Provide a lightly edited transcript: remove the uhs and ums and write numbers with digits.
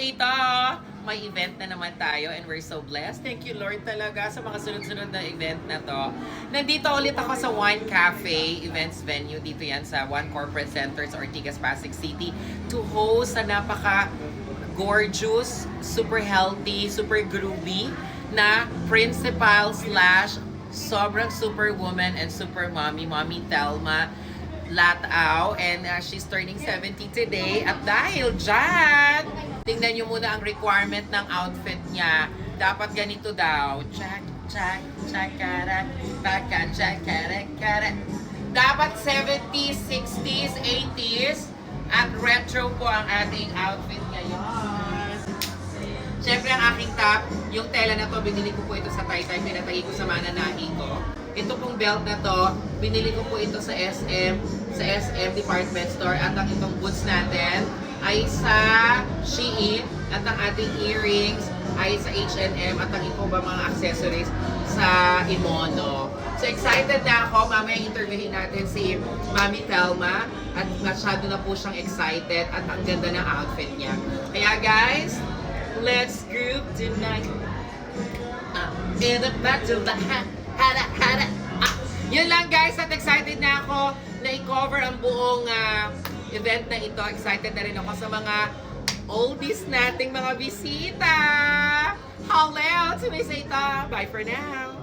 ito, may event na naman tayo and we're so blessed. Thank you Lord talaga sa mga sunod-sunod na event na to. Nandito ulit ako sa Wine Cafe events venue. Dito yan sa One Corporate Center sa Ortigas, Pasig City to host sa napaka gorgeous, super healthy, super groovy na principal slash sobrang superwoman and super mommy, Mommy Thelma Latao, and she's turning 70 today. At dahil dyan, tingnan nyo muna ang requirement ng outfit niya. Dapat ganito daw. Check, check, chakara, taka, chakara, kara. Dapat 70s, 60s, 80s, at retro po ang ating outfit ngayon. Siyempre ang aking top, yung tela na to, binili ko po ito sa Taytay, pinatay ko sa mananahi ko. Ito pong belt na to, binili ko po ito sa SM Department Store. At ang itong boots natin ay sa Shein. At ang ating earrings ay sa H&M. At ang ito ba mga accessories sa Imono. So excited na ako. Mamaya interviewin natin si Mami Thelma. At masyado na po siyang excited. At ang ganda ng outfit niya. Kaya guys, let's group tonight. In the back to the hara. Yun lang guys, at excited na ako na i-cover ang buong event na ito. Excited na rin ako sa mga oldies nating mga bisita. Hello, Tumisita. Bye for now.